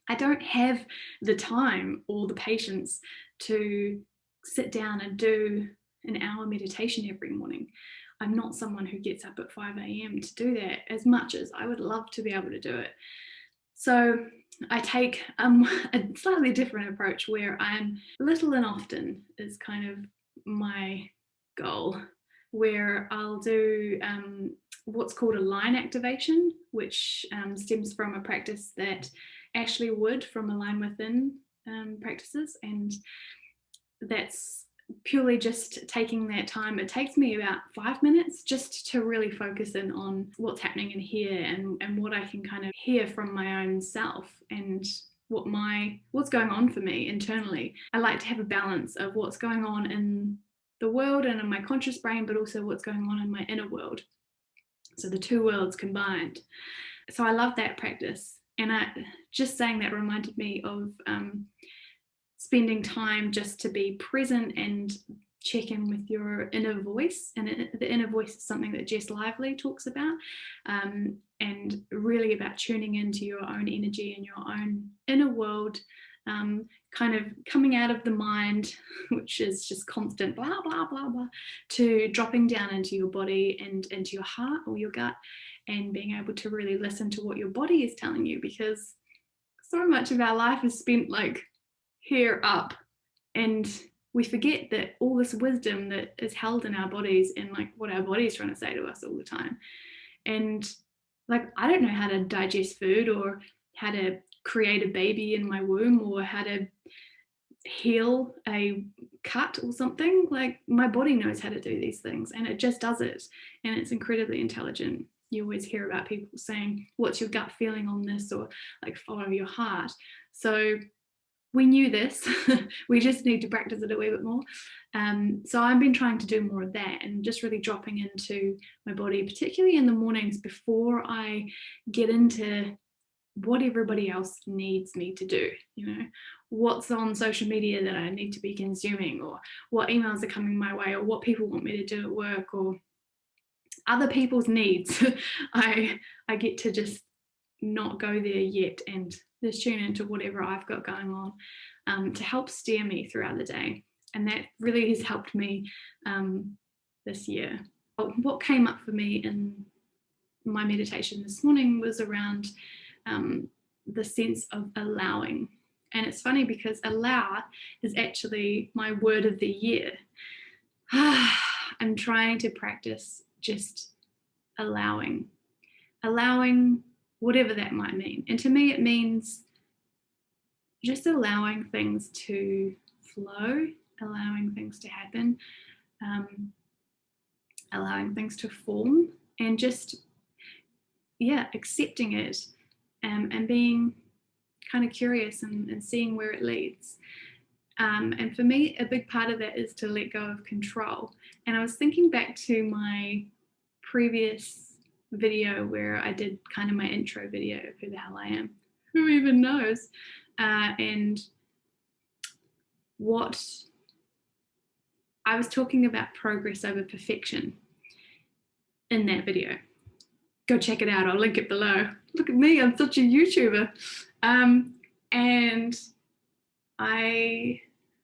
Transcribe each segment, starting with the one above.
I don't have the time or the patience to sit down and do an hour meditation every morning. I'm not someone who gets up at 5 a.m. to do that, as much as I would love to be able to do it. So I take a slightly different approach where I'm little and often is kind of my goal, where I'll do what's called a line activation, which stems from a practice that Ashley Wood from Align Within practices, and that's purely just taking that time. It takes me about 5 minutes just to really focus in on what's happening in here, and what I can kind of hear from my own self, and what's going on for me internally. I like to have a balance of what's going on in the world and in my conscious brain, but also what's going on in my inner world. So the two worlds combined. So I love that practice. And just saying that reminded me of spending time just to be present and check in with your inner voice. And the inner voice is something that Jess Lively talks about, and really about tuning into your own energy and your own inner world, kind of coming out of the mind, which is just constant blah, blah, blah, blah, to dropping down into your body and into your heart or your gut, and being able to really listen to what your body is telling you, because so much of our life is spent like here up, and we forget that all this wisdom that is held in our bodies, and like what our body is trying to say to us all the time. And like, I don't know how to digest food, or how to create a baby in my womb, or how to heal a cut or something. Like, my body knows how to do these things, and it just does it, and it's incredibly intelligent. You always hear about people saying, what's your gut feeling on this, or like, follow your heart. So we knew this. We just need to practice it a wee bit more. So I've been trying to do more of that, and just really dropping into my body, particularly in the mornings before I get into what everybody else needs me to do. What's on social media that I need to be consuming, or what emails are coming my way, or what people want me to do at work, or other people's needs. I get to just not go there yet, and just tune into whatever I've got going on, to help steer me throughout the day. And that really has helped me this year. What came up for me in my meditation this morning was around the sense of allowing. And it's funny because allow is actually my word of the year. I'm trying to practice just allowing whatever that might mean. And to me, it means just allowing things to flow, allowing things to happen, allowing things to form, and just, accepting it, and being kind of curious and seeing where it leads. And for me, a big part of that is to let go of control. And I was thinking back to my previous video where I did kind of my intro video of who the hell I am. Who even knows? And what I was talking about, progress over perfection, in that video. Go check it out. I'll link it below. Look at me, I'm such a YouTuber.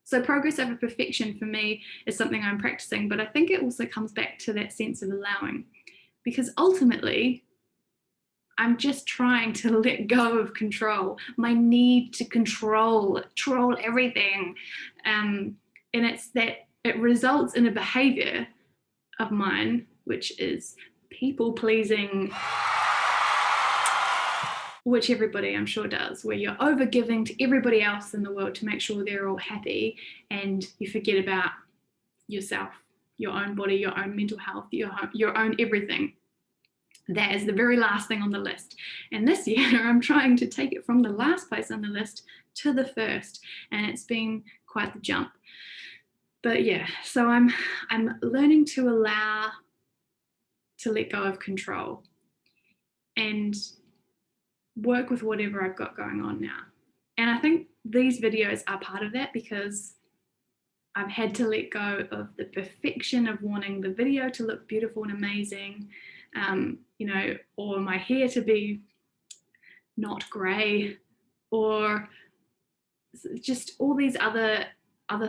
So progress over perfection for me is something I'm practicing, but I think it also comes back to that sense of allowing, because ultimately I'm just trying to let go of control, my need to control everything. And it's that it results in a behavior of mine, which is people pleasing, which everybody I'm sure does, where you're over giving to everybody else in the world to make sure they're all happy, and you forget about yourself, your own body, your own mental health, your own everything. That is the very last thing on the list. And this year I'm trying to take it from the last place on the list to the first, and it's been quite the jump. But yeah, so I'm learning to allow to let go of control and work with whatever I've got going on now. And I think these videos are part of that, because I've had to let go of the perfection of wanting the video to look beautiful and amazing, or my hair to be not grey, or just all these other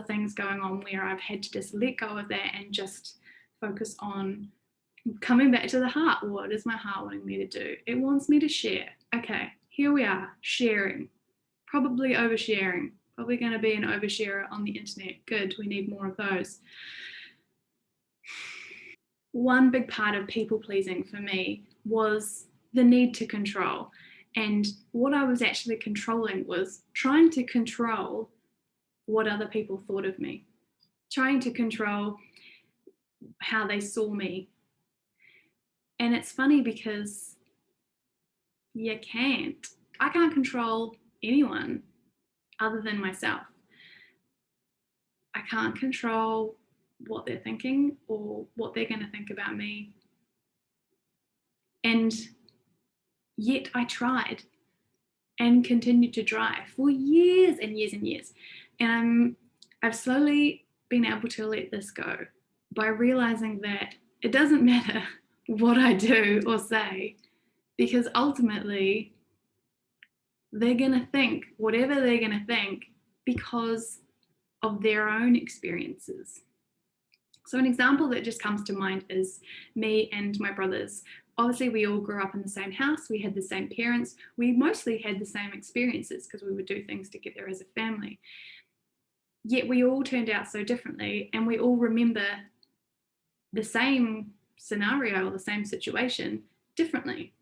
things going on where I've had to just let go of that and just focus on coming back to the heart. What is my heart wanting me to do? It wants me to share. Okay, here we are, sharing. Probably oversharing. Probably going to be an oversharer on the internet. Good, we need more of those. One big part of people pleasing for me was the need to control. And what I was actually controlling was trying to control what other people thought of me, trying to control how they saw me. And it's funny because you can't. I can't control anyone other than myself. I can't control what they're thinking or what they're going to think about me. And yet I tried and continued to try for years and years and years. And I've slowly been able to let this go by realizing that it doesn't matter what I do or say, because ultimately they're going to think whatever they're going to think because of their own experiences. So, an example that just comes to mind is me and my brothers. Obviously, we all grew up in the same house, we had the same parents, we mostly had the same experiences because we would do things together as a family. Yet we all turned out so differently, and we all remember the same scenario or the same situation differently.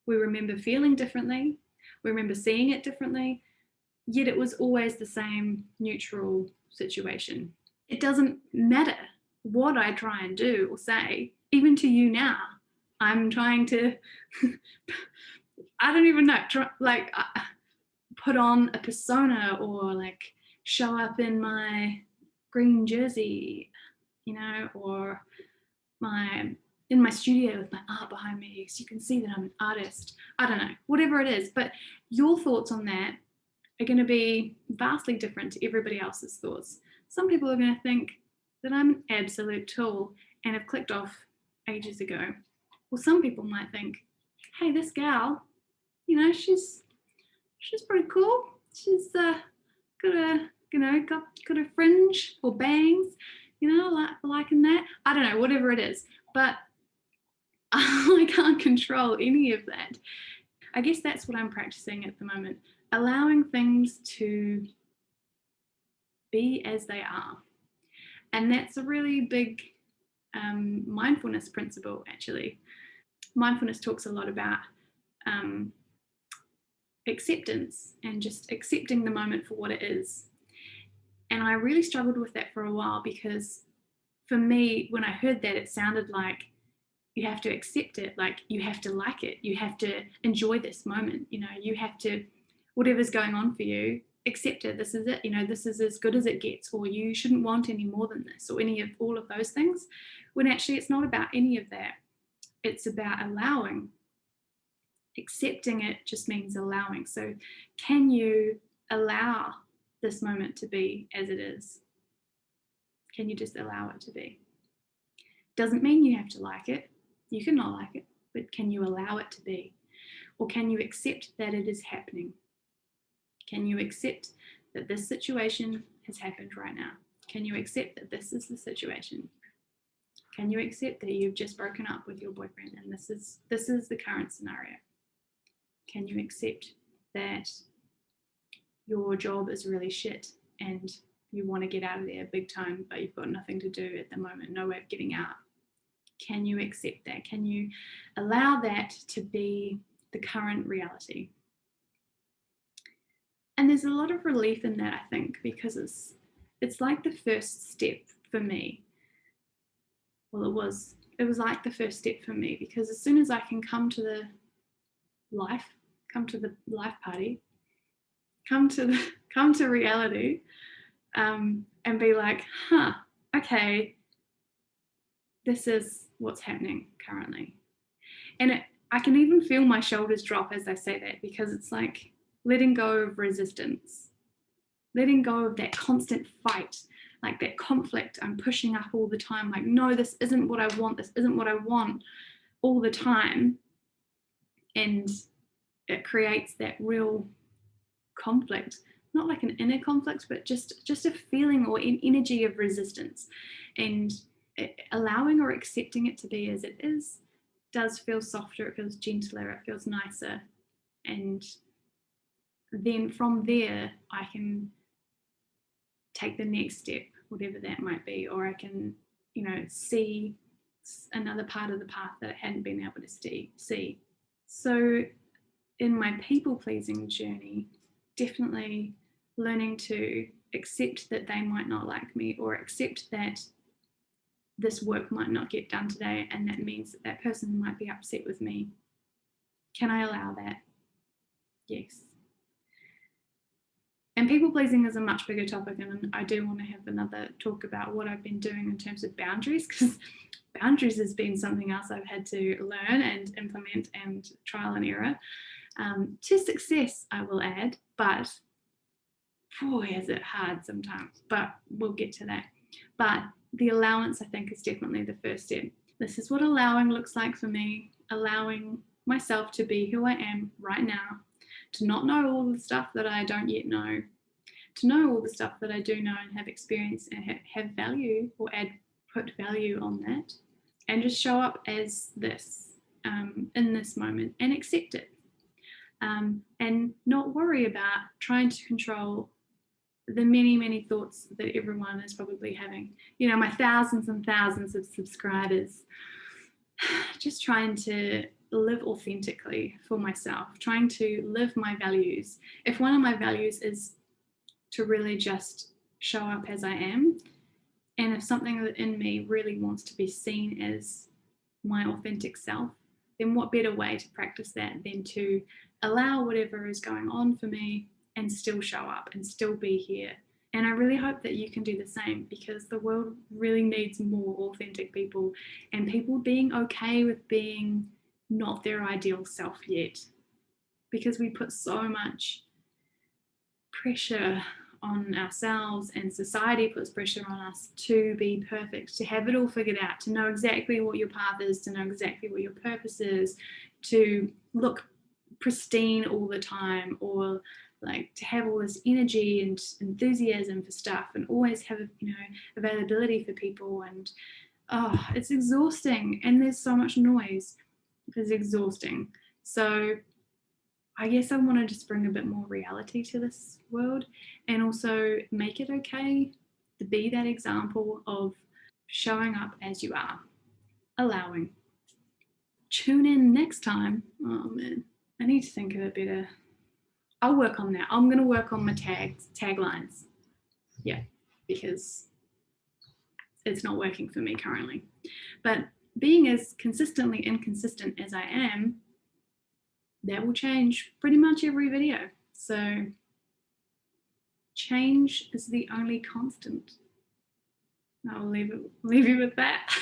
We remember feeling differently, we remember seeing it differently, yet it was always the same neutral situation. It doesn't matter what I try and do or say, even to you now. I'm trying to, I don't even know, like put on a persona or like show up in my green jersey, you know, or my in my studio with my art behind me so you can see that I'm an artist. I don't know, whatever it is. But your thoughts on that are going to be vastly different to everybody else's thoughts. Some people are going to think that I'm an absolute tool and have clicked off ages ago. Well, some people might think, hey, this gal, you know, she's pretty cool. She's got a got a fringe or bangs, you know, liking that. I don't know, whatever it is, but I can't control any of that. I guess that's what I'm practicing at the moment, allowing things to be as they are. And that's a really big mindfulness principle, actually. Mindfulness talks a lot about um, acceptance and just accepting the moment for what it is. And I really struggled with that for a while because for me, when I heard that, it sounded like you have to accept it, like you have to like it, you have to enjoy this moment, you know, you have to, whatever's going on for you, accept it. This is it, you know, this is as good as it gets, or you shouldn't want any more than this, or any of all of those things. When actually, it's not about any of that. It's about allowing. Accepting it just means allowing. So, can you allow this moment to be as it is? Can you just allow it to be? Doesn't mean you have to like it. You can not like it, but can you allow it to be? Or can you accept that it is happening? Can you accept that this situation has happened right now? Can you accept that this is the situation? Can you accept that you've just broken up with your boyfriend and this is the current scenario? Can you accept that your job is really shit and you want to get out of there big time, but you've got nothing to do at the moment, no way of getting out? Can you accept that? Can you allow that to be the current reality? And there's a lot of relief in that, I think, because it's like the first step for me. Well, it was like the first step for me, because as soon as I can come to the life party, come to reality, and be like, huh, okay, this is what's happening currently. And I can even feel my shoulders drop as I say that, because it's like letting go of resistance, letting go of that constant fight, like that conflict I'm pushing up all the time. Like, no, this isn't what I want. This isn't what I want all the time. And it creates that real conflict, not like an inner conflict, but just a feeling or an energy of resistance. And allowing or accepting it to be as it is does feel softer, it feels gentler, it feels nicer. And then from there, I can take the next step, whatever that might be, or I can, see another part of the path that I hadn't been able to see. So in my people pleasing journey, definitely learning to accept that they might not like me, or accept that this work might not get done today, and that means that that person might be upset with me. Can I allow that? Yes. And people pleasing is a much bigger topic, and I do want to have another talk about what I've been doing in terms of boundaries, because boundaries has been something else I've had to learn and implement and trial and error. To success, I will add, but boy, is it hard sometimes, but we'll get to that. But the allowance, I think, is definitely the first step. This is what allowing looks like for me, allowing myself to be who I am right now, to not know all the stuff that I don't yet know, to know all the stuff that I do know and have experience and have value, or put value on that, and just show up as this in this moment and accept it. And not worry about trying to control the many, many thoughts that everyone is probably having. My thousands and thousands of subscribers, just trying to live authentically for myself, trying to live my values. If one of my values is to really just show up as I am, and if something in me really wants to be seen as my authentic self, then what better way to practice that than to allow whatever is going on for me and still show up and still be here. And I really hope that you can do the same, because the world really needs more authentic people, and people being okay with being not their ideal self yet, because we put so much pressure on ourselves, and society puts pressure on us to be perfect, to have it all figured out, to know exactly what your path is, to know exactly what your purpose is, to look pristine all the time, or like to have all this energy and enthusiasm for stuff, and always have availability for people. And it's exhausting, and there's so much noise. It's exhausting. So I guess I want to just bring a bit more reality to this world, and also make it okay to be that example of showing up as you are, allowing. Tune in next time. Oh man, I need to think of it better. I'll work on that. I'm going to work on my taglines. Yeah, because it's not working for me currently. But being as consistently inconsistent as I am, that will change pretty much every video. So change is the only constant. I'll leave you with that.